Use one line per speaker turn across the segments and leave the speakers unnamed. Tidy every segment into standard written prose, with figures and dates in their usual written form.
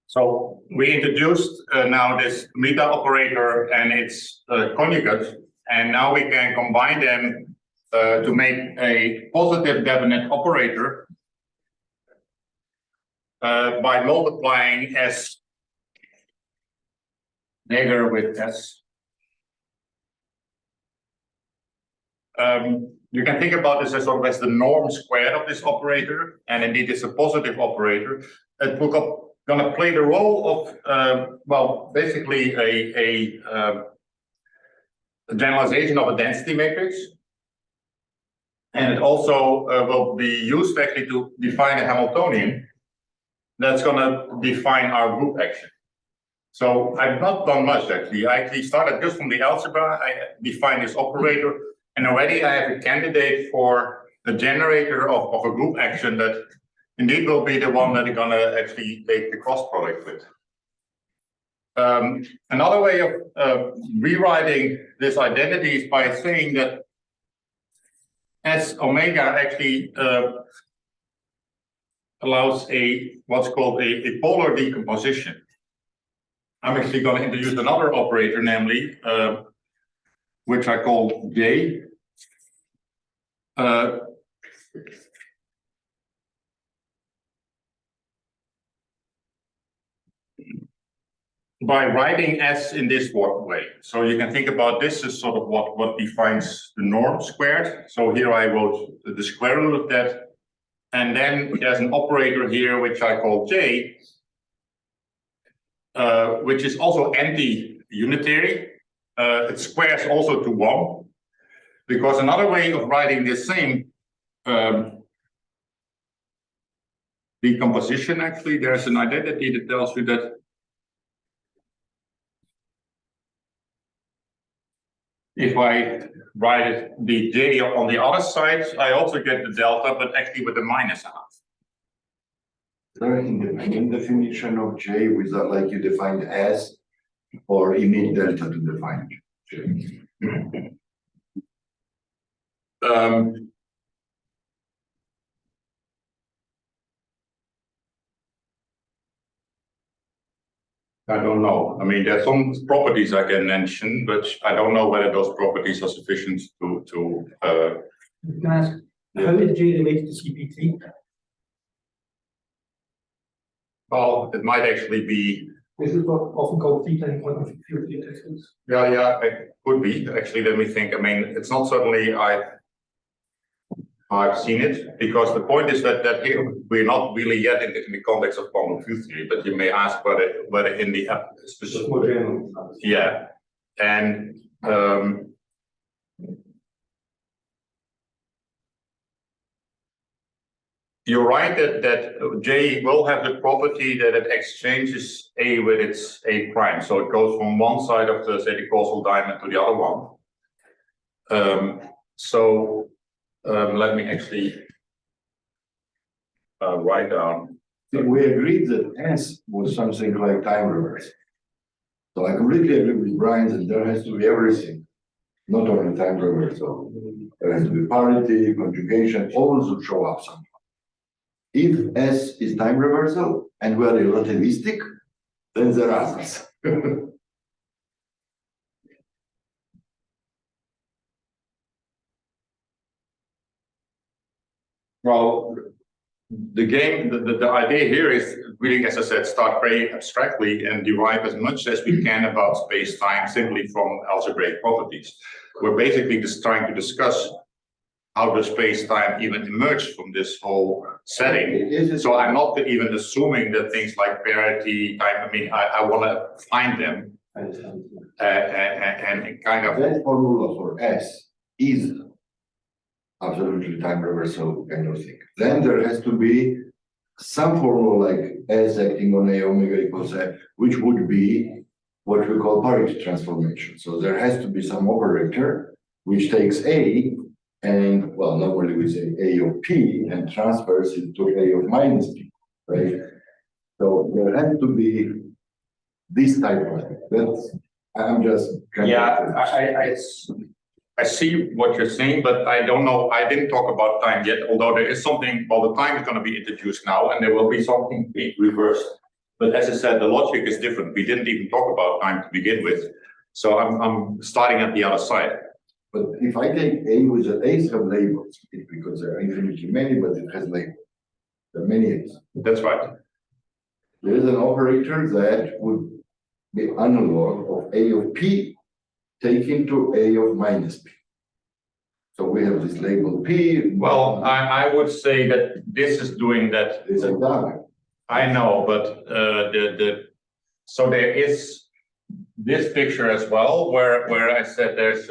So we introduced now this meta operator and its conjugate, and now we can combine them to make a positive definite operator by multiplying S dagger with S. You can think about this as sort of as the norm squared of this operator, and indeed it's a positive operator. It will going to play the role of well, basically a generalization of a density matrix, and it also will be used actually to define a Hamiltonian that's going to define our group action. So I've not done much actually. I actually started just from the algebra. I defined this operator, and already I have a candidate for a generator of a group action that indeed will be the one that is going to actually take the cross product with. Another way of rewriting this identity is by saying that S omega actually allows what's called a polar decomposition. I'm actually going to introduce another operator, namely, which I call J. By writing S in this way. So you can think about this as sort of what defines the norm squared. So here I wrote the square root of that. And then there's an operator here, which I call J, which is also anti-unitary. It squares also to 1. Because another way of writing this same decomposition, actually, there's an identity that tells you that if I write the J on the other side, I also get the delta, but actually with a minus half.
In definition of J, with that, like you defined S, or you need delta to define J?
I don't know. I mean, there are some properties I can mention, but I don't know whether those properties are sufficient to.
Can I ask, how is J related to CP3?
Well, it might actually be.
This is what often called theta in quantum theory textbooks.
Yeah, it could be. Actually, let me think. I mean, it's not certainly I've seen it, because the point is that here we're not really yet in the context of quantum field theory, but you may ask whether in the specific. Yeah, and you're right that J will have the property that it exchanges A with its A prime, so it goes from one side of the, say, the causal diamond to the other one. Let me actually write down.
We agreed that S was something like time reverse. So I completely agree with Brian that there has to be everything, not only time reversal. There has to be parity, conjugation, all should show up somehow. If S is time reversal and we are relativistic, then there are others.
Well, the idea here is really, as I said, start very abstractly and derive as much as we can about space-time simply from algebraic properties. We're basically just trying to discuss how does space-time even emerge from this whole setting. So I'm not even assuming that things like parity, time, I mean, I want to find them and kind of.
That formula for S is absolutely time reversal kind of thing. Then there has to be some formula like S acting on A omega equals F, which would be what we call parity transformation. So there has to be some operator which takes A and, well, normally we say A of P and transfers it to A of minus P, right? So there has to be this type of thing. That's, I'm just.
Yeah, I see what you're saying, but I don't know, I didn't talk about time yet, although there is something, well, the time is gonna be introduced now, and there will be something being reversed. But as I said, the logic is different. We didn't even talk about time to begin with. So I'm starting at the other side.
But if I take A with the A's have labels, it's because there are infinitely many, but it has labels. There are many A's.
That's right.
There is an operator that would be analog of A of P taken to A of minus P. So we have this label P.
Well, I would say that this is doing that.
It's a dagger.
I know, but so there is this picture as well, where I said there's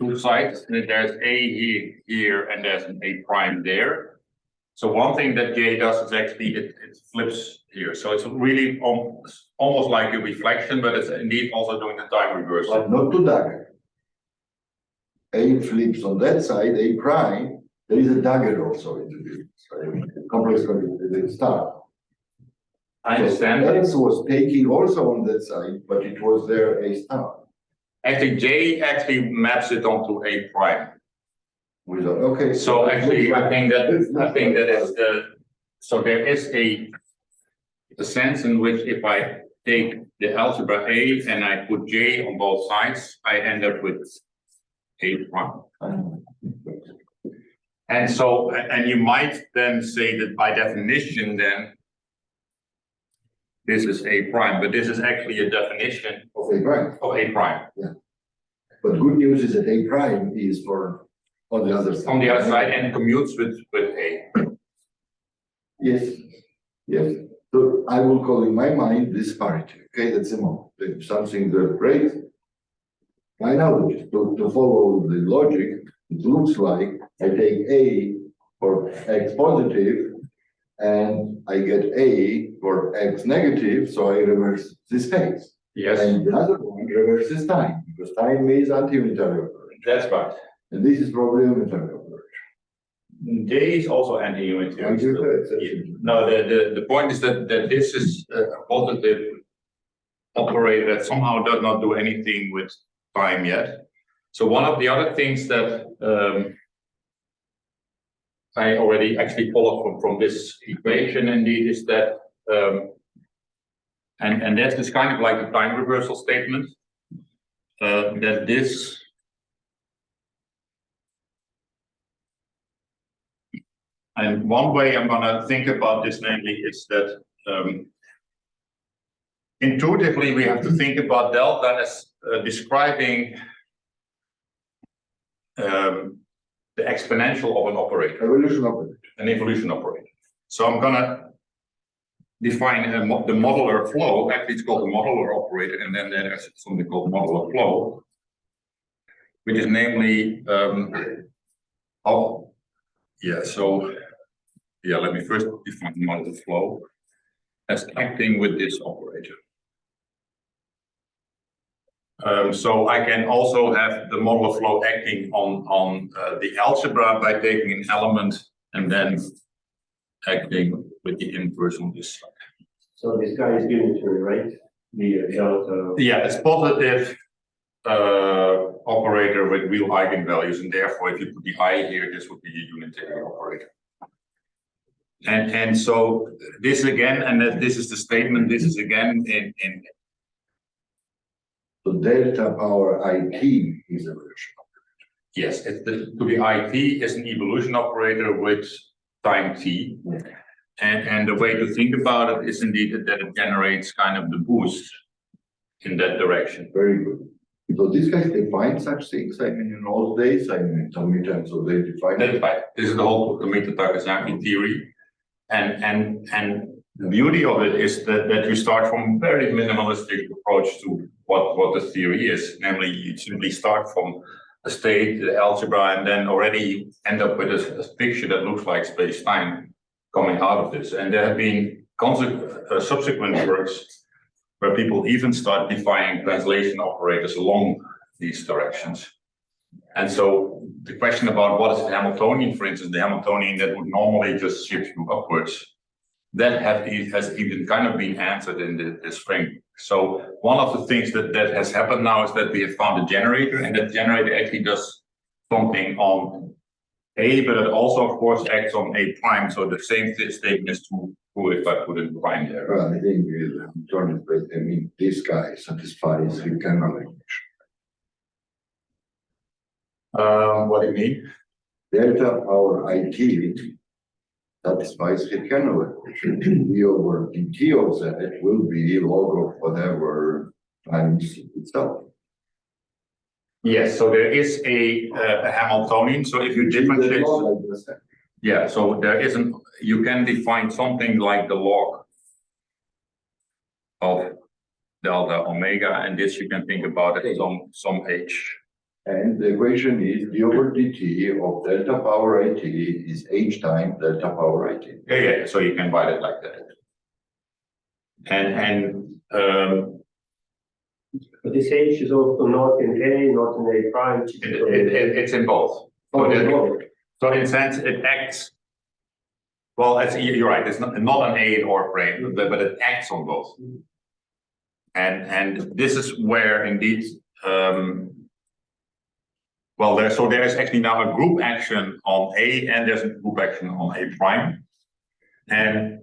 two sides. There's A here, and there's an A prime there. So one thing that J does is actually it flips here. So it's really almost like a reflection, but it's indeed also doing the time reversal.
But not to dagger. A flips on that side, A prime. There is a dagger also introduced. Complex connected star.
I understand.
So S was taking also on that side, but it was there A star.
Actually, J actually maps it onto A prime.
Okay.
So actually, I think that is so there is a sense in which if I take the algebra A and I put J on both sides, I end up with A prime. And so, and you might then say that by definition, then this is A prime, but this is actually a definition
Of A prime.
of A prime.
But good news is that A prime is for on the other side.
On the other side and commutes with A.
Yes, yes. So I will call in my mind this parity. Okay, that's a moment. Something that great. I know to follow the logic, it looks like I take A for X positive and I get A for X negative, so I reverse this phase.
Yes,
And the other one reverses time, because time is anti-unitary operation.
that's right.
And this is probably unitary operation.
J is also anti-unitary. No, the point is that this is a positive operator that somehow does not do anything with time yet. So one of the other things that I already actually followed from this equation indeed is that and that's just kind of like a time reversal statement that this and one way I'm gonna think about this namely is that intuitively we have to think about delta as describing the exponential of an operator.
Evolution operator.
An evolution operator. So I'm gonna define the modular flow. Actually, it's called a modular operator, and then there's something called modular flow, which is namely let me first define modular flow as acting with this operator. So I can also have the modular flow acting on the algebra by taking an element and then acting with the inverse on this side.
So this guy is unitary, right? The delta.
Yeah, it's positive operator with real eigenvalues, and therefore if you put the I here, this would be a unitary operator. And so this again, and that this is the statement, this is again in
So delta power IT is evolution operator.
yes, to be IT is an evolution operator with time t.
Yeah.
And the way to think about it is indeed that it generates kind of the boost in that direction.
Very good. So these guys define such things. I mean, in old days, I mean, sometimes so they define
That's
it.
right. This is the whole Takasaki theory. And the beauty of it is that you start from a very minimalistic approach to what the theory is. Namely, you simply start from a state, the algebra, and then already you end up with a picture that looks like space-time coming out of this. And there have been subsequent works where people even start defining translation operators along these directions. And so the question about what is the Hamiltonian, for instance, the Hamiltonian that would normally just shift you upwards, that has even kind of been answered in the string So one of the things that has happened now is that we have found a generator, and that generator actually does something on A, but it also, of course, acts on A prime. So the same statement is true if I put a prime there.
Well, I think I mean, this guy satisfies the kernel language.
What do you mean?
Delta power IT satisfies the kernel language. E over dt of z will be log of whatever times itself.
Yes, so there is a Hamiltonian. So if you differentiate, yeah, so there isn't, you can define something like the log of delta omega, and this you can think about it as some h.
And the equation is d over dt of delta power IT is h times delta power IT.
Yeah, so you can write it like that.
But this H is also not in A, not in A prime.
It's in both. So in a sense, it acts. Well, you're right. It's not an A or prime, but it acts on both. And this is where indeed. Well, there is actually now a group action on A, and there's a group action on A prime. And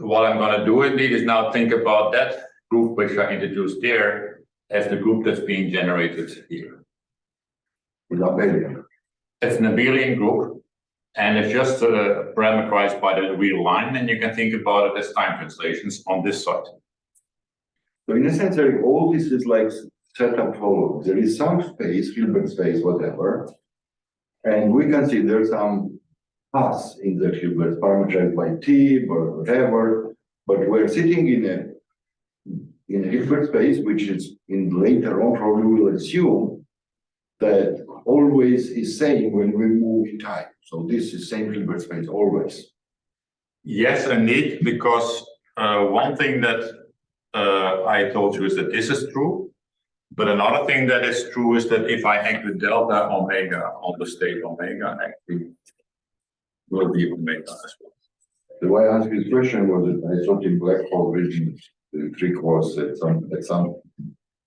what I'm going to do indeed is now think about that group which I introduced there as the group that's being generated here. It's an abelian group, and it's just parameterized by the real line, and you can think about it as time translations on this side.
So in a sense, Erik, all this is like set up follows. There is some space, Hilbert space, whatever, and we consider some paths in the Hilbert parameterized by t or whatever, but we're sitting in a Hilbert space, which is in later on probably will assume that always is same when we move in time. So this is same Hilbert space always.
Yes, indeed, because one thing that I told you is that this is true, but another thing that is true is that if I act with delta omega on the state omega, actually will be omega as well.
The way I asked this question was that I thought in black hole region the trick was at some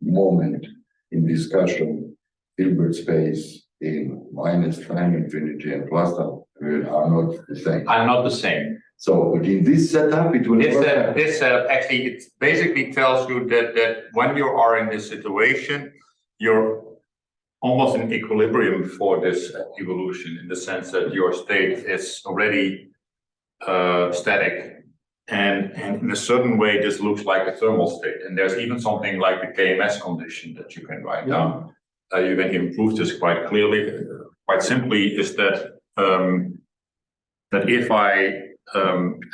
moment in discussion, Hilbert space in minus time infinity and plus time are not the same.
Are not the same.
So, but in this setup, it will.
This actually, it basically tells you that when you are in this situation, you're almost in equilibrium for this evolution, in the sense that your state is already static. And in a certain way, this looks like a thermal state. And there's even something like the KMS condition that you can write down. You can even prove this quite clearly. Quite simply is that that if I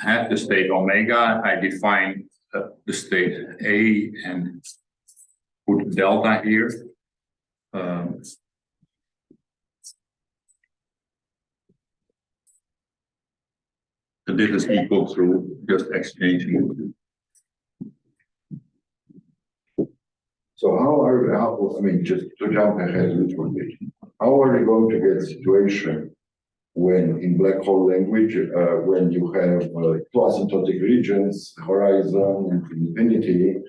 have the state omega, I define the state A and put delta here. So this is equal to just exchanging.
So I mean, just to jump ahead a little bit, how are we going to get a situation when in black hole language, when you have asymptotic regions, horizon and infinity,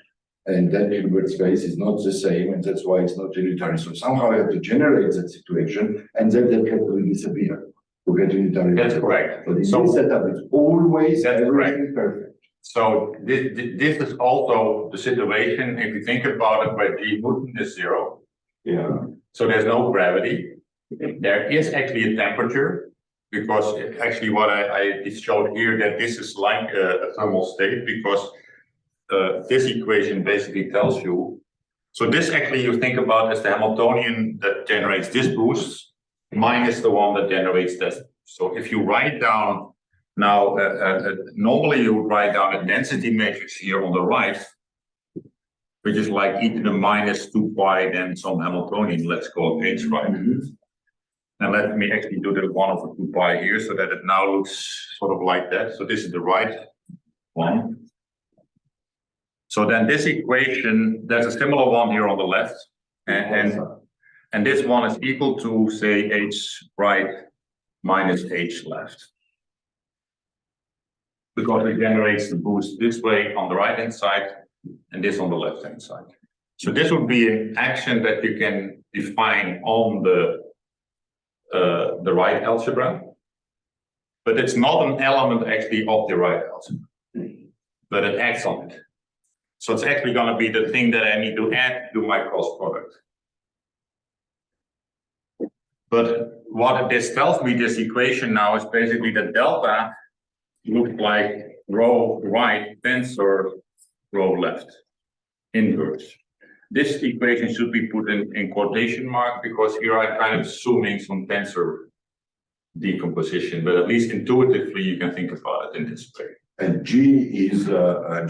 and that Hilbert space is not the same, and that's why it's not unitary. So somehow you have to generate that situation, and then that will disappear to get unitary.
That's correct.
But in this setup, it's always
that's
everything perfect.
So this is also the situation, if you think about it, where G Newton is 0.
Yeah.
So there's no gravity. There is actually a temperature, because actually what I showed here, that this is like a thermal state, because this equation basically tells you. So this actually you think about as the Hamiltonian that generates this boost minus the one that generates this. So if you write down now, normally you would write down a density matrix here on the right, which is like e to the minus 2 pi, then some Hamiltonian, let's call it h, right? And let me actually do the 1 over 2 pi here, so that it now looks sort of like that. So this is the right one. So then this equation, there's a similar one here on the left, and this one is equal to, say, h right minus h left, because it generates the boost this way on the right hand side, and this on the left-hand side. So this would be an action that you can define on the right algebra, but it's not an element actually of the right algebra, but it acts on it. So it's actually going to be the thing that I need to add to my cross product. But what this tells me, this equation now, is basically that delta looks like row right tensor row left inverse. This equation should be put in quotation mark because here I'm kind of assuming some tensor decomposition, but at least intuitively you can think about it in this way.
And G is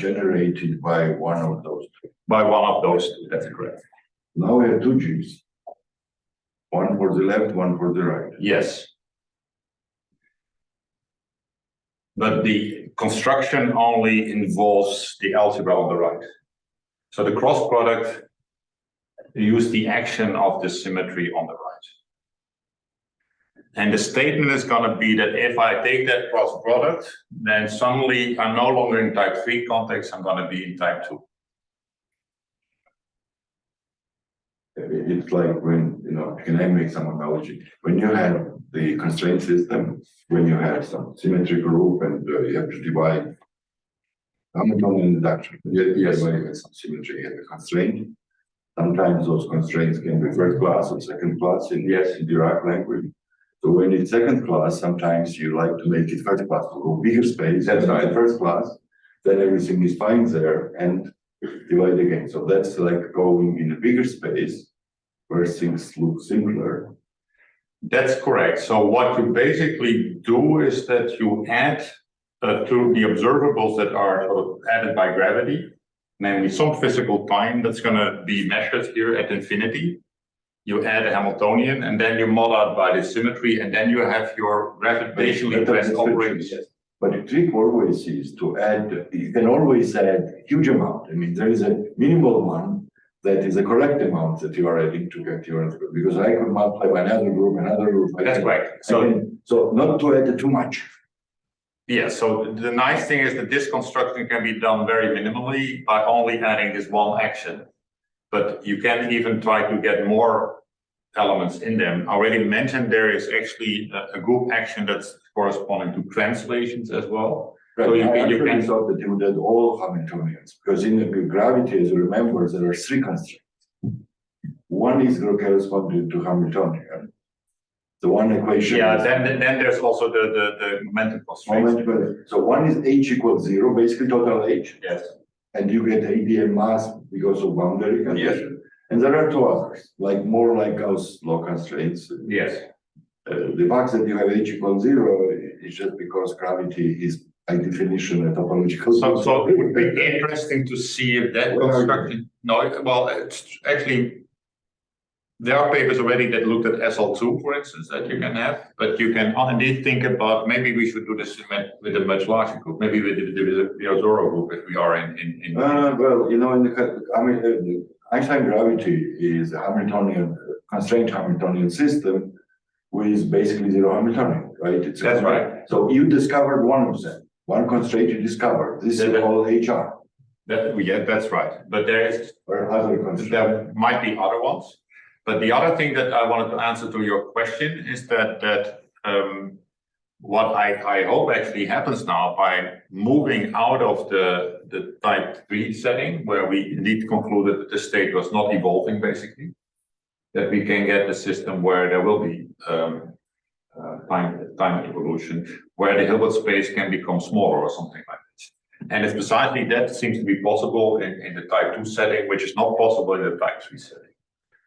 generated by one of those two.
By one of those two, that's correct.
Now we have two G's. One for the left, one for the right.
Yes. But the construction only involves the algebra on the right. So the cross product use the action of the symmetry on the right. And the statement is going to be that if I take that cross product, then suddenly I'm no longer in type 3 context, I'm going to be in type 2.
It's like when, can I make some analogy? When you have the constraint system, when you have some symmetric group and you have to divide Hamiltonian induction, yes, when you have some symmetry, you have a constraint. Sometimes those constraints can be first class or second class in Dirac language. So when it's second class, sometimes you like to make it first class, or bigger space. That's right, first class, then everything is fine there and divide again. So that's like going in a bigger space where things look simpler.
That's correct. So what you basically do is that you add to the observables that are sort of added by gravity, namely some physical time that's going to be measured here at infinity. You add a Hamiltonian, and then you mod out by the symmetry, and then you have your gravitationally pressed operators.
But the trick always is to add, you can always add huge amount. I mean, there is a minimal one that is a correct amount that you are adding to get your answer. Because I could multiply by another group.
That's right.
So not to add too much.
Yeah, so the nice thing is that this construction can be done very minimally by only adding this one action. But you can even try to get more elements in them. I already mentioned there is actually a group action that's corresponding to translations as well.
Right.
So you
I
can
thought that you did all Hamiltonians, because in the gravity, as you remember, there are three constraints. One is corresponding to Hamiltonian. The one equation.
Yeah, then there's also the momentum constraint.
So one is h equals 0, basically total h.
Yes.
And you get ADM mass because of boundary condition. Yes. And there are two others, more like Gauss law constraints.
Yes.
The fact that you have h equals 0 is just because gravity is by definition a topological.
So it would be interesting to see if that construction. No, well, it's actually. There are papers already that looked at SL2, for instance, that you can have, but you can indeed think about maybe we should do this with a much larger group, maybe with the Azora group if we are in.
Well, in the Einstein gravity is a Hamiltonian constrained Hamiltonian system with basically zero Hamiltonian, right?
That's right.
So you discovered one of them, one constraint you discovered. This is called HR.
That's right. But there might be other ones. But the other thing that I wanted to answer to your question is that what I hope actually happens now by moving out of the type 3 setting, where we indeed concluded that the state was not evolving basically, that we can get a system where there will be time evolution, where the Hilbert space can become smaller or something like this. And it's precisely that seems to be possible in the type 2 setting, which is not possible in the type 3 setting.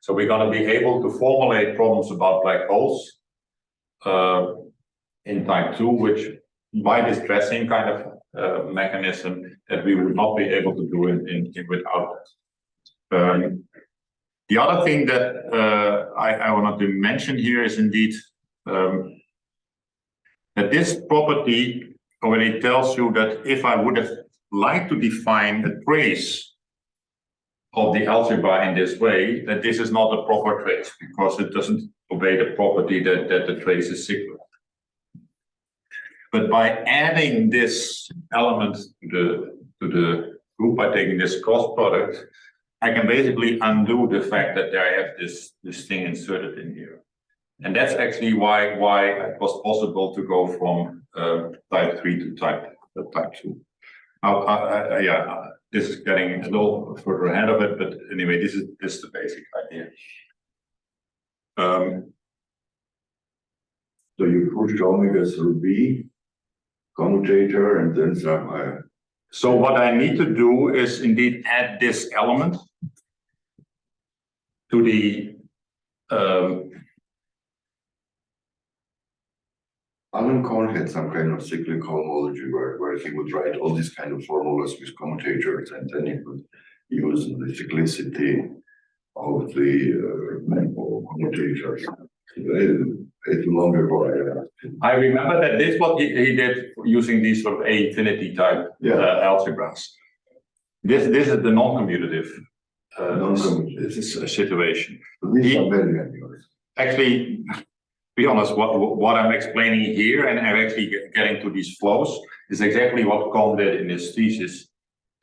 So we're going to be able to formulate problems about black holes in type 2, which by this dressing kind of mechanism that we would not be able to do without that. The other thing that I wanted to mention here is indeed that this property already tells you that if I would have liked to define a trace of the algebra in this way, that this is not a proper trace because it doesn't obey the property that the trace is cyclic. But by adding this element to the group by taking this cross product, I can basically undo the fact that I have this thing inserted in here. And that's actually why it was possible to go from type 3 to type 2. Yeah, this is getting a little further ahead of it, but anyway, this is the basic idea.
So you push omega through B, commutator, and then some.
So what I need to do is indeed add this element to the.
Alan Kohn had some kind of cyclical homology where he would write all these kind of formulas with commutators, and then he could use the cyclicity of the commutators. It's longer for
I remember that this what he did using these sort of A-infinity type algebras. This is the non-commutative situation.
These are very obvious.
Actually, to be honest, what I'm explaining here, and I'm actually getting to these flows, is exactly what Kohn did in his thesis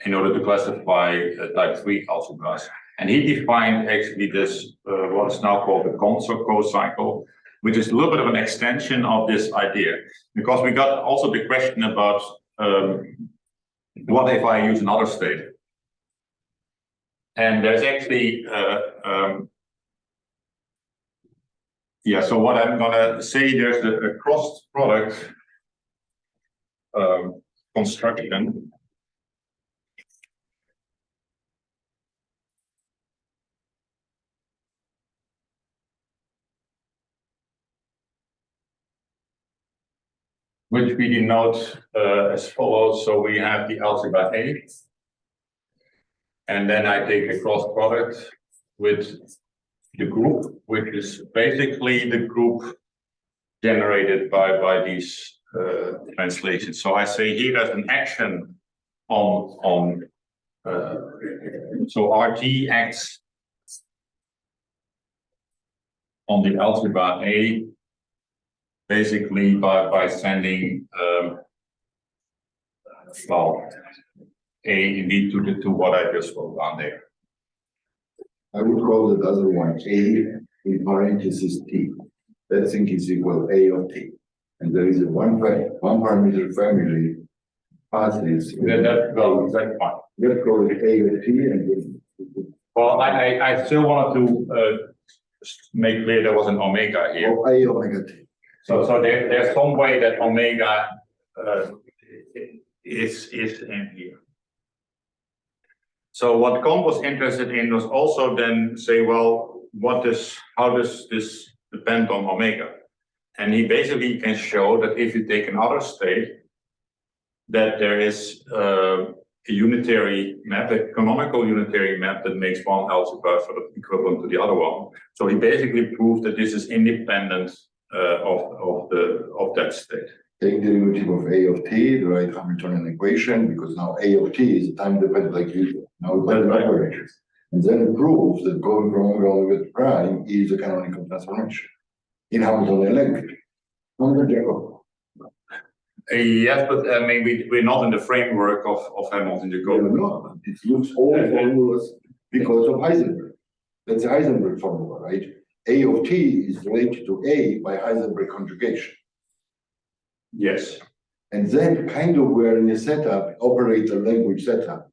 in order to classify type 3 algebras. And he defined actually this, what is now called the co-cycle, which is a little bit of an extension of this idea. Because we got also the question about what if I use another state? And there's actually, so what I'm gonna say, there's a cross product construction. Which we denote as follows. So we have the algebra A, and then I take a cross product with the group, which is basically the group generated by these translations. So I say here there's an action on so RT acts on the algebra A, basically by sending A indeed to what I just wrote down there.
I would call the other one A in parenthesis T. That thing is equal A of T. And there is a one parameter family passes.
That's fine.
Let's call it A of T and then.
Well, I still wanted to make clear there was an omega here.
Oh, A omega T.
So there's some way that omega is in here. So what Kohn was interested in was also then say, well, how does this depend on omega? And he basically can show that if you take another state, that there is a unitary map, a canonical unitary map that makes one algebra sort of equivalent to the other one. So he basically proved that this is independent of that state.
Take the derivative of A of T, the right Hamiltonian equation, because now A of T is time dependent like usual. Now we put the operators. And then it proves that going from omega to prime is a canonical transformation in Hamiltonian language.
Yes, but I mean, we're not in the framework of Hamilton Jacobi.
No, it looks all formulas because of Heisenberg. That's the Heisenberg formula, right? A of T is related to A by Heisenberg conjugation.
Yes.
And then kind of we're in a setup, operator language setup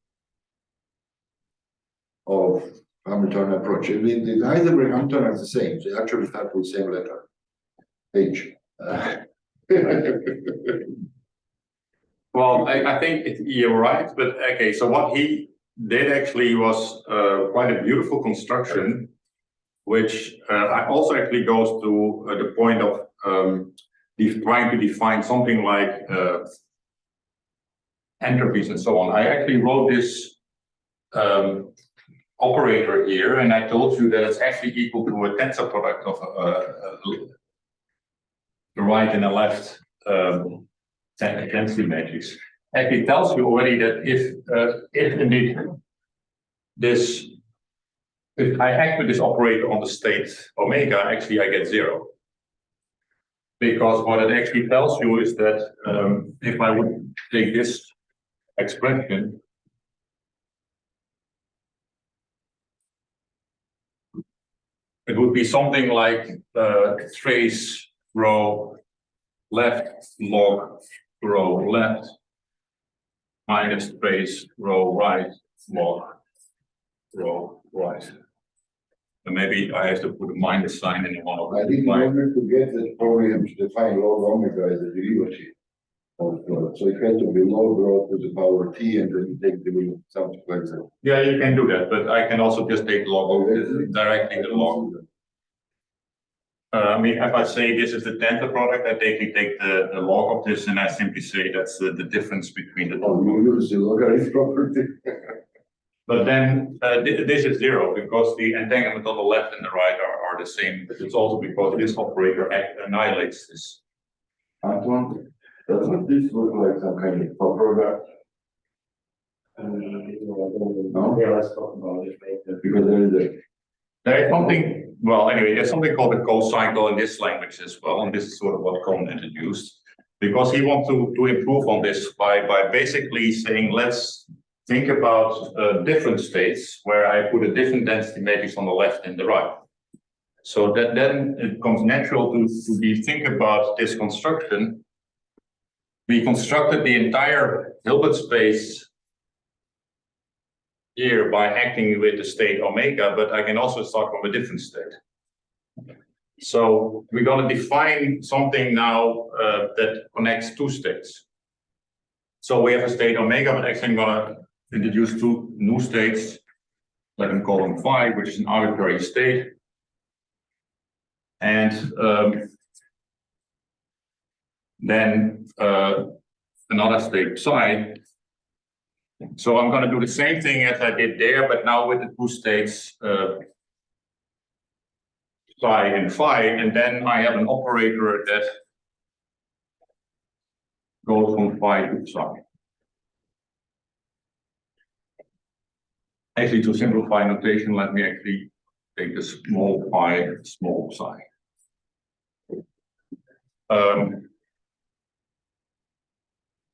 of Hamiltonian approach. The Heisenberg Hamilton are the same. They actually start with the same letter, H.
Well, I think you're right, but okay, so what he did actually was quite a beautiful construction, which also actually goes to the point of trying to define something like entropies and so on. I actually wrote this operator here, and I told you that it's actually equal to a tensor product of the right and the left density matrix. Actually tells you already that if indeed if I act with this operator on the state omega, actually I get 0. Because what it actually tells you is that if I would take this expression it would be something like trace row left log row left minus trace row right log row right. And maybe I have to put a minus sign in one of
I think in
the
order to get that, probably have to define log omega as a derivative of growth. So it has to be log growth to the power t, and then you take the something like that.
Yeah, you can do that, but I can also just take log of directly the log. I mean, if I say this is the tensor product, I take the log of this, and I simply say that's the difference between the
Oh,
two.
you use the logarithm property.
But then this is zero because the entanglement on the left and the right are the same. But it's also because this operator annihilates this.
Antoine, doesn't this look like some kind of product? No?
Yeah, let's talk about it later.
Because
There is something, well, anyway, there's something called a co-cycle in this language as well, and this is sort of what Cohn introduced. Because he wants to improve on this by basically saying, let's think about different states where I put a different density matrix on the left and the right. So that then it becomes natural to think about this construction. We constructed the entire Hilbert space here by acting with the state omega, but I can also start from a different state. So we're going to define something now that connects two states. So we have a state omega, but actually I'm going to introduce two new states. Let them call them phi, which is an arbitrary state. And then another state psi. So I'm going to do the same thing as I did there, but now with the two states psi and phi, and then I have an operator that goes from phi to psi. Actually, to simplify notation, let me actually take the small phi, small psi.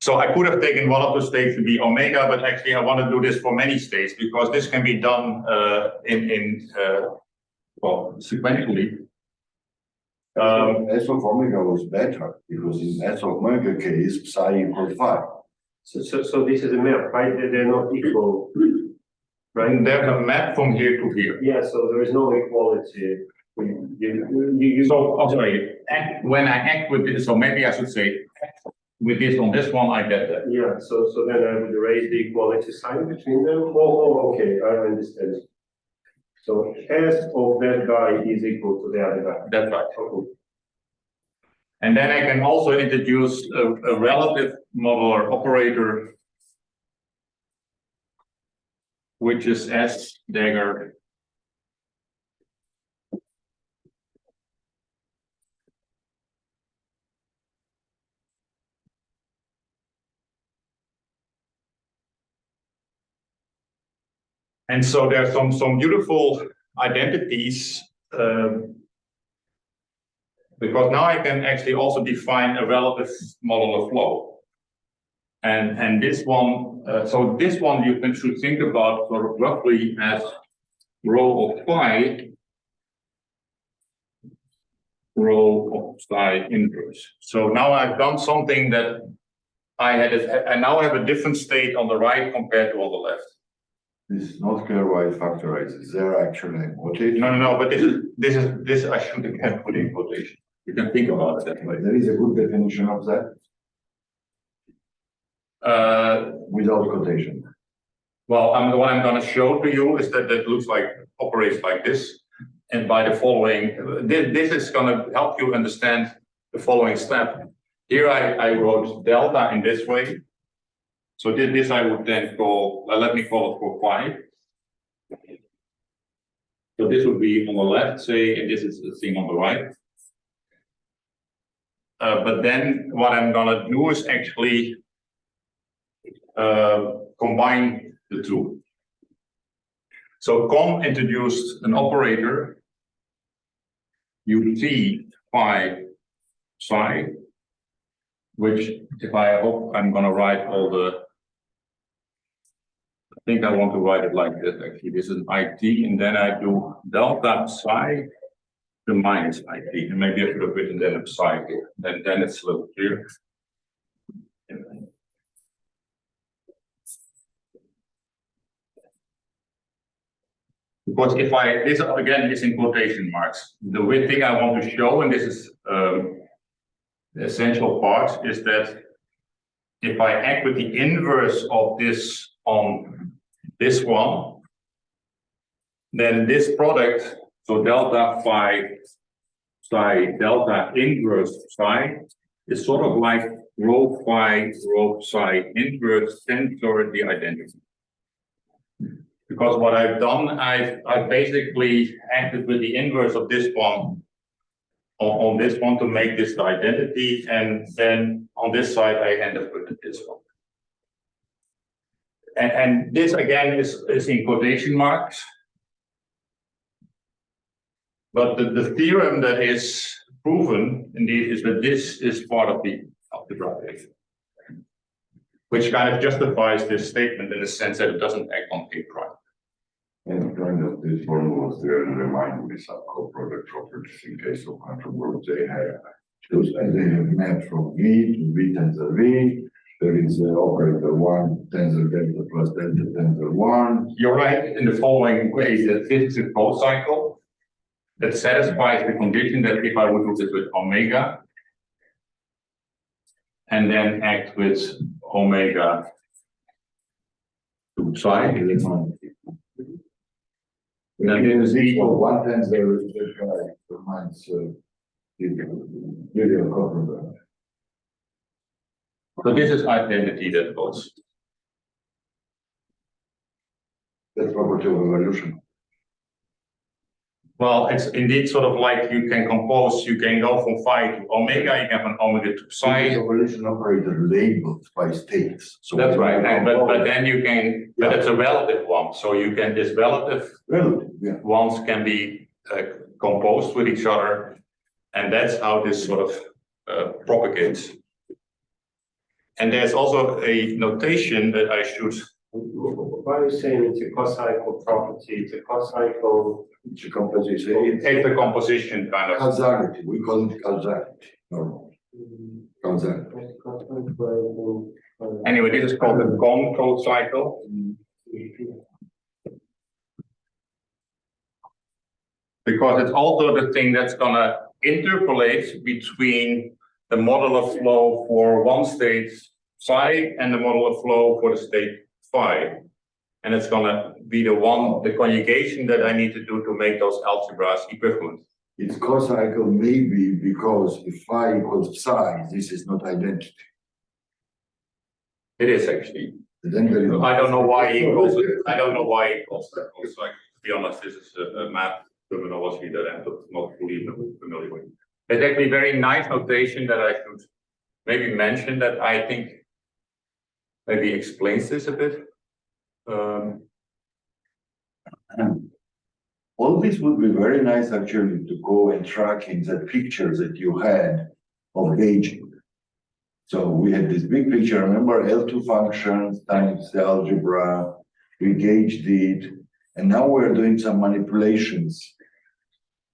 So I could have taken one of the states to be omega, but actually I want to do this for many states because this can be done well, sequentially.
S of omega was better because in S of omega case psi equals phi.
So this is a map, right? They're not equal, right?
And there's a map from here to here.
Yeah, so there is no equality.
So, I'm sorry, when I act with this, so maybe I should say, with this on this one, I get that.
Yeah, so then I would raise the equality sign between them. Oh, okay, I understand. So S of that guy is equal to the other guy.
That's right.
Okay.
And then I can also introduce a relative modular operator, which is S dagger and so there are some beautiful identities because now I can actually also define a relative modular flow. And this one, so this one you should think about sort of roughly as rho of phi, rho of psi inverse. So now I've done something that I now have a different state on the right compared to on the left.
This is not clear why it factorizes. They're actually quotation.
No, but this I shouldn't have put in quotation. You can think about it that way.
There is a good definition of that without quotation.
Well, what I'm going to show to you is that it looks like operates like this, and by the following, this is going to help you understand the following step. Here I wrote delta in this way. So this I would then call, let me call it for phi. So this would be on the left, say, and this is the thing on the right. But then what I'm gonna do is actually combine the two. So Cohn introduced an operator, ut phi psi, which if I hope I'm gonna write all the, I think I want to write it like this actually. This is IT, and then I do delta psi the minus IT, and maybe I should have written then upside here, then it's a little clearer. Because if this again is in quotation marks, the weird thing I want to show, and this is the essential part, is that if I act with the inverse of this on this one, then this product, so delta phi psi delta inverse psi, is sort of like rho phi rho psi inverse tensor the identity. Because what I've done, I've basically acted with the inverse of this one on this one to make this the identity, and then on this side I end up with this one. And this again is in quotation marks. But the theorem that is proven indeed is that this is part of the derivation, which kind of justifies this statement in the sense that it doesn't act on A prime.
And kind of these formulas there remind me some co-product properties in case of quantum groups. They have mapped from V to V tensor V. There is operator 1 tensor delta plus delta tensor 1.
You're right in the following way, that this is a closed cycle that satisfies the condition that if I would do this with omega and then act with omega to psi, then it is equal.
1 tensor is this guy reminds video copper.
So this is identity that goes.
That's property of evolution.
Well, it's indeed sort of like you can compose, you can go from phi to omega, you can have an omega to psi.
Evolution operator labeled by states. So
That's right, but then you can, but it's a relative one, so you can, this relative ones can be composed with each other, and that's how this sort of propagates. And there's also a notation that I should.
Why are you saying it's a cocycle property? It's a cocycle.
It's a composition.
It's a composition kind of.
Causality. We call it causality. Normal. Causality.
Anyway, this is called the control cycle. Because it's also the thing that's gonna interpolate between the model of flow for one state psi and the model of flow for the state phi. And it's gonna be the conjugation that I need to do to make those algebras equivalent.
It's cocycle maybe because if phi equals psi, this is not identity.
It is actually.
Then there is
I don't know why he equals it. I don't know why he equals that. Also, like, to be honest, this is a math terminology that I'm not fully familiar with. It's actually very nice notation that I should maybe mention that I think maybe explains this a bit.
all this would be very nice actually to go and track in the pictures that you had of gauging. So we had this big picture, remember L2 functions times the algebra, we gauged it, and now we're doing some manipulations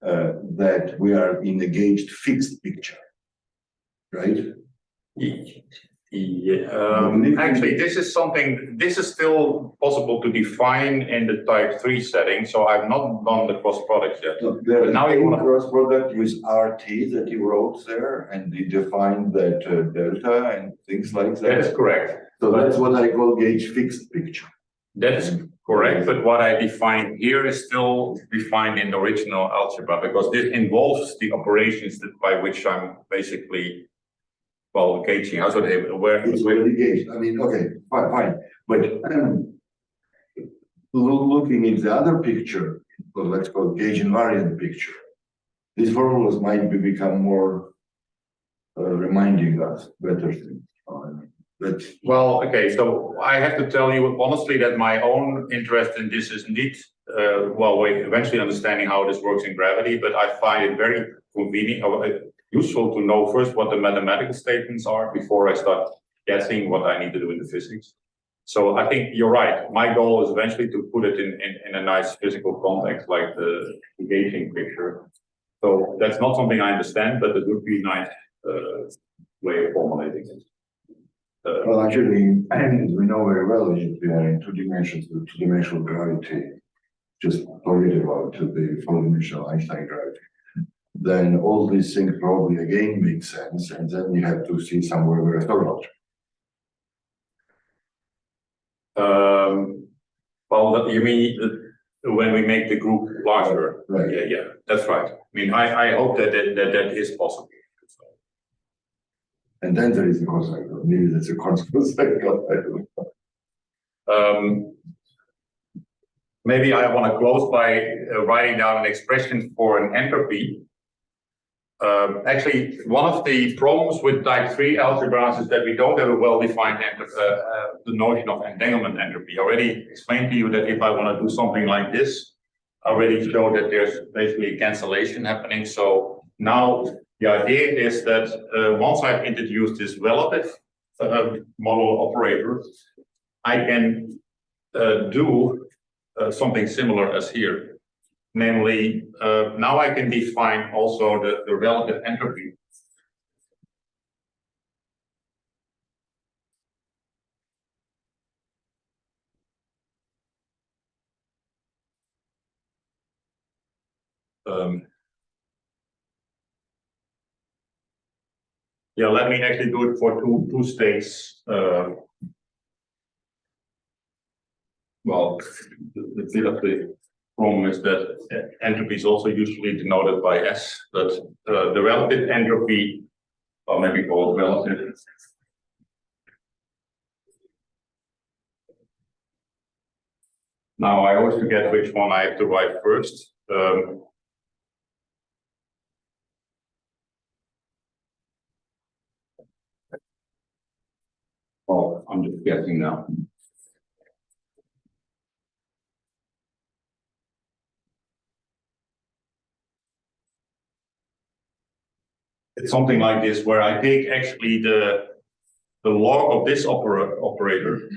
that we are in a gauged fixed picture, right?
Yeah, actually, this is something, this is still possible to define in the type 3 setting, so I've not done the cross product yet.
So there is
now
a
you wanna-
cross product with RT that you wrote there, and you defined that delta and things like
That is
that.
correct.
So that's what I call gauge fixed picture.
That is correct, but what I define here is still defined in the original algebra, because this involves the operations that by which I'm basically, well, gauging, how should I, where,
It's already gauged. I mean, okay, fine, but looking at the other picture, well, let's call it gauge invariant picture. These formulas might become more reminding us better things. But
well, okay, so I have to tell you honestly that my own interest in this is indeed, well, we're eventually understanding how this works in gravity, but I find it very convenient, useful to know first what the mathematical statements are before I start guessing what I need to do in the physics. So I think you're right. My goal is eventually to put it in a nice physical context, like the gauging picture. So that's not something I understand, but it would be a nice way of formulating it.
Well, actually, we know very well if we are in two dimensions, the two-dimensional gravity, just forget about the four-dimensional Einstein gravity. Then all these things probably again make sense, and then you have to see somewhere where orthogonal.
Well, you mean when we make the group larger?
Right.
Yeah, that's right. I mean, I hope that is possible.
And then there is the cosine, maybe that's a constant cycle, I don't know.
Maybe I want to close by writing down an expression for an entropy. Actually, one of the problems with type 3 algebras is that we don't have a well-defined the notion of entanglement entropy. I already explained to you that if I want to do something like this, I already showed that there's basically a cancellation happening. So now the idea is that once I've introduced this relative model operator, I can do something similar as here. Namely, now I can define also the relative entropy. Yeah, let me actually do it for two states. Well, the bit of the problem is that entropy is also usually denoted by S, but the relative entropy, or maybe called relative. Now I always forget which one I have to write first. Oh, I'm just guessing now. It's something like this, where I take actually the log of this operator.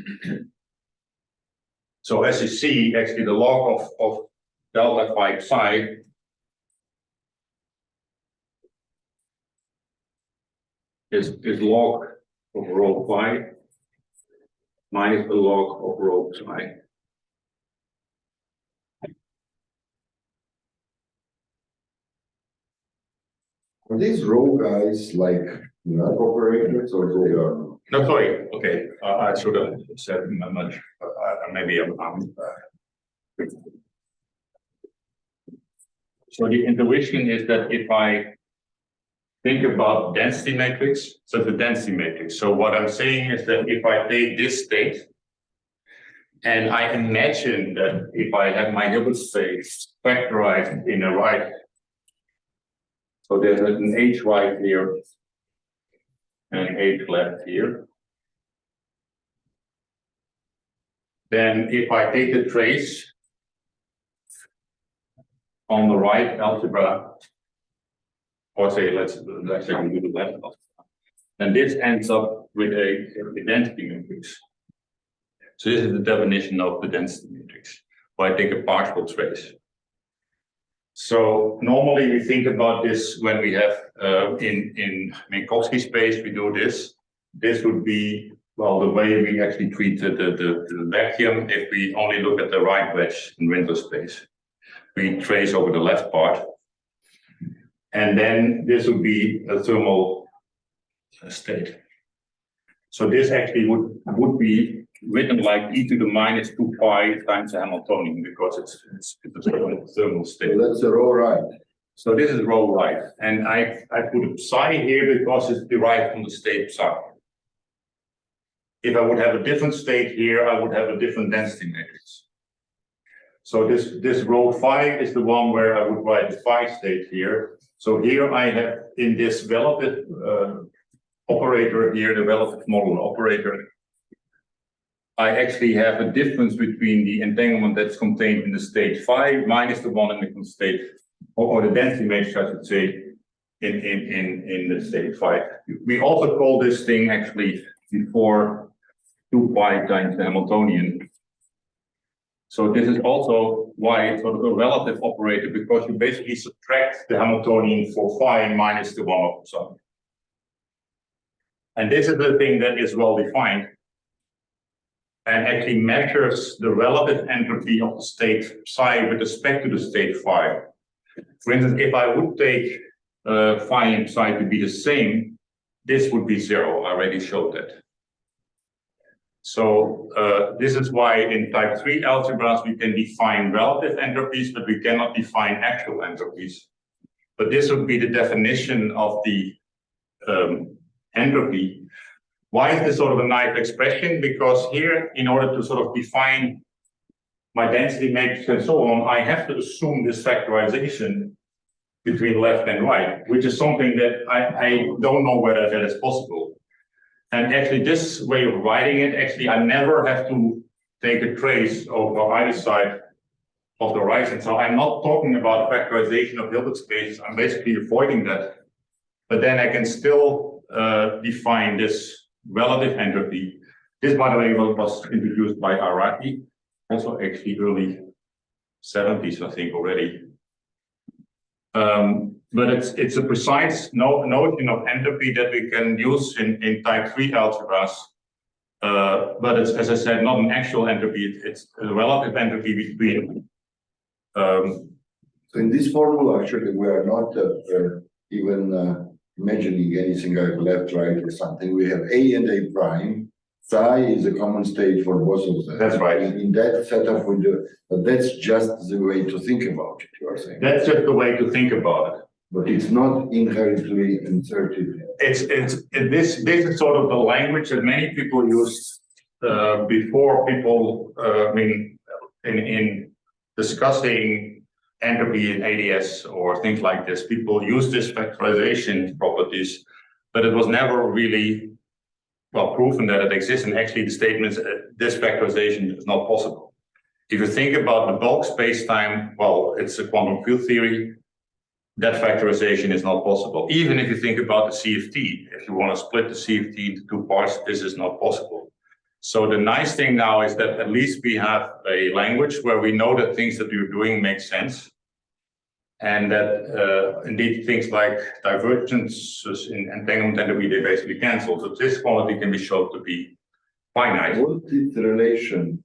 So as you see, actually the log of delta phi psi is log of rho phi minus the log of rho psi.
Are these row guys like not operators or they are?
No, sorry. Okay, I should have said much. Maybe I'm. So the intuition is that if I think about density matrix, so the density matrix. So what I'm saying is that if I take this state and I imagine that if I have my Hilbert space factorized in a right, so there's an H right here and an H left here. Then if I take the trace on the right algebra, or say let's say we do the left algebra, then this ends up with a density matrix. So this is the definition of the density matrix, where I take a partial trace. So normally we think about this when we have in Minkowski space, we do this. This would be, well, the way we actually treat the vacuum if we only look at the right wedge in Winter space. We trace over the left part. And then this would be a thermal state. So this actually would be written like e to the minus 2 pi times the Hamiltonian, because it's a thermal state.
So that's a row right.
So this is rho right, and I put a psi here because it's derived from the state psi. If I would have a different state here, I would have a different density matrix. So this rho phi is the one where I would write the phi state here. So here I have in this relative operator here, the relative model operator, I actually have a difference between the entanglement that's contained in the state phi minus the one in the state, or the density matrix, I should say, in the state phi. We also call this thing actually before 2 pi times the Hamiltonian. So this is also why it's sort of a relative operator, because you basically subtract the Hamiltonian for phi minus the 1 over some. And this is the thing that is well defined and actually measures the relative entropy of the state psi with respect to the state phi. For instance, if I would take phi and psi to be the same, this would be 0. I already showed that. So this is why in type 3 algebras we can define relative entropies, but we cannot define actual entropies. But this would be the definition of the entropy. Why is this sort of a naive expression? Because here, in order to sort of define my density matrix and so on, I have to assume this factorization between left and right, which is something that I don't know whether that is possible. And actually this way of writing it, actually I never have to take a trace over either side of the horizon. So I'm not talking about factorization of Hilbert spaces, I'm basically avoiding that. But then I can still define this relative entropy. This, by the way, was introduced by Araki, also actually early 70s, I think already. But it's a precise notion of entropy that we can use in type 3 algebras. But it's, as I said, not an actual entropy, it's a relative entropy between.
So in this formula, actually, we are not even imagining anything like left, right, or something. We have A and A prime. Psi is a common state for both of them.
That's right.
In that setup, we do, but that's just the way to think about it, you are saying.
That's just the way to think about it.
But it's not inherently inserted.
This is sort of the language that many people used before people, in discussing entropy in ADS or things like this. People use this factorization properties, but it was never really well proven that it exists. And actually, the statements this factorization is not possible. If you think about the bulk space-time, well, it's a quantum field theory. That factorization is not possible. Even if you think about the CFT, if you want to split the CFT into two parts, this is not possible. So the nice thing now is that at least we have a language where we know that things that we're doing make sense. And that indeed things like divergences in entanglement entropy, they basically cancel. So this quantity can be shown to be finite.
What is the relation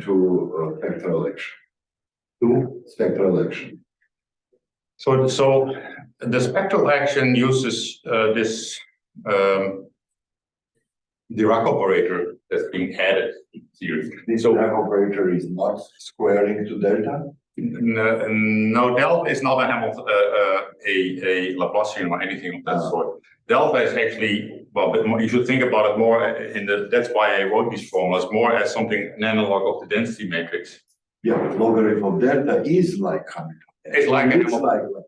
to spectral action? To spectral action.
So the spectral action uses this Dirac operator that's being added here.
This Dirac operator is not squaring to delta?
No, delta is not a Laplacian or anything of that sort. Delta is actually, well, but you should think about it more in the, that's why I wrote these formulas, more as something, an analog of the density matrix.
Yeah, logarithm of delta is like Hamilton.
It's like
an analog.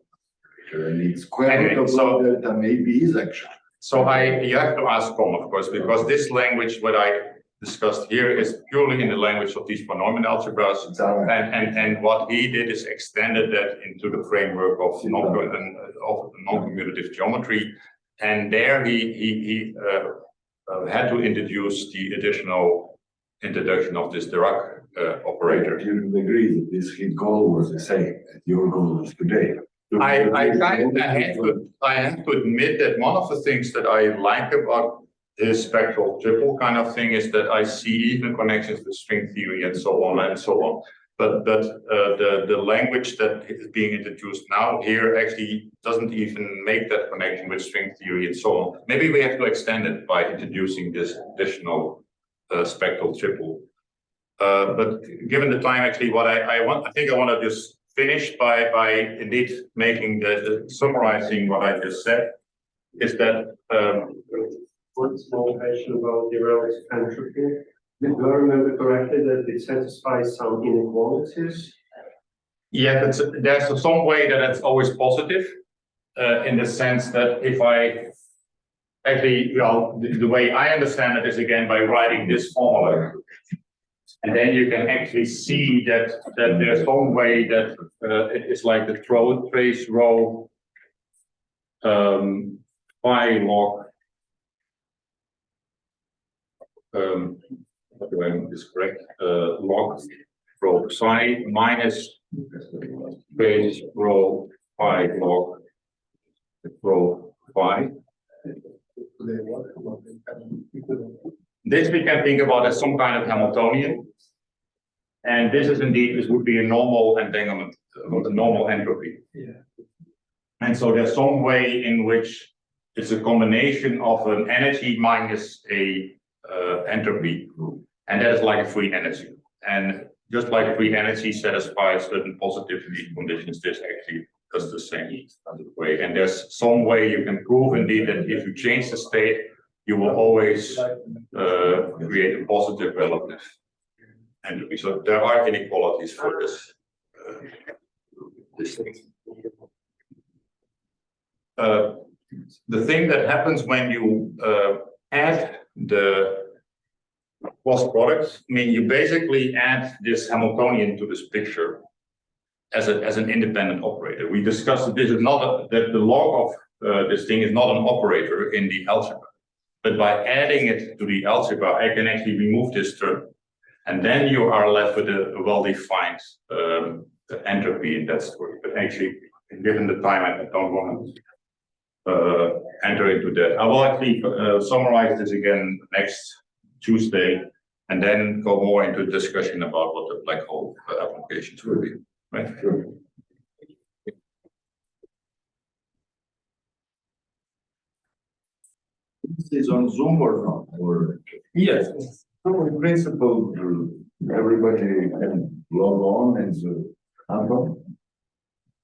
And it's square root of delta maybe is actually.
So you have to ask Tom, of course, because this language, what I discussed here, is purely in the language of these polynomial algebras, and what he did is extended that into the framework of non-commutative geometry, and there he had to introduce the additional introduction of this Dirac operator.
You would agree that his goal was the same as your goal is today.
I have to admit that one of the things that I like about this spectral triple kind of thing is that I see even connections with string theory and so on and so on. But the language that is being introduced now here actually doesn't even make that connection with string theory and so on. Maybe we have to extend it by introducing this additional spectral triple. But given the time, actually, what I think I want to just finish by indeed making the summarizing what I just said is that
one small question about the relative entropy. Do I remember correctly that it satisfies some inequalities?
Yeah, there's some way that it's always positive in the sense that if I actually, well, the way I understand it is again by writing this formula. And then you can actually see that there's some way that it's like the trace row phi log. What do I make this correct? Log rho psi minus space rho phi log rho phi. This we can think about as some kind of Hamiltonian. And this is indeed, this would be a normal entanglement, a normal entropy.
Yeah.
And so there's some way in which it's a combination of an energy minus a entropy group. And that is like a free energy. And just like free energy satisfies certain positivity conditions, this actually does the same way. And there's some way you can prove indeed that if you change the state, you will always create a positive relative entropy. So there are inequalities for this thing. The thing that happens when you add the cross products, I mean, you basically add this Hamiltonian to this picture as an independent operator. We discussed that this is not that the log of this thing is not an operator in the algebra, but by adding it to the algebra, I can actually remove this term, and then you are left with a well-defined entropy in that story. But actually, given the time, I don't want to enter into that. I will actually summarize this again next Tuesday, and then go more into discussion about what the black hole applications will be. Right?
Sure. This is on Zoom or not? Or
Yes.
so in principle, everybody can log on and Anton.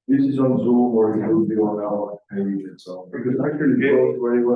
This is on Zoom or it will be on our page and so on. Because actually it goes very well.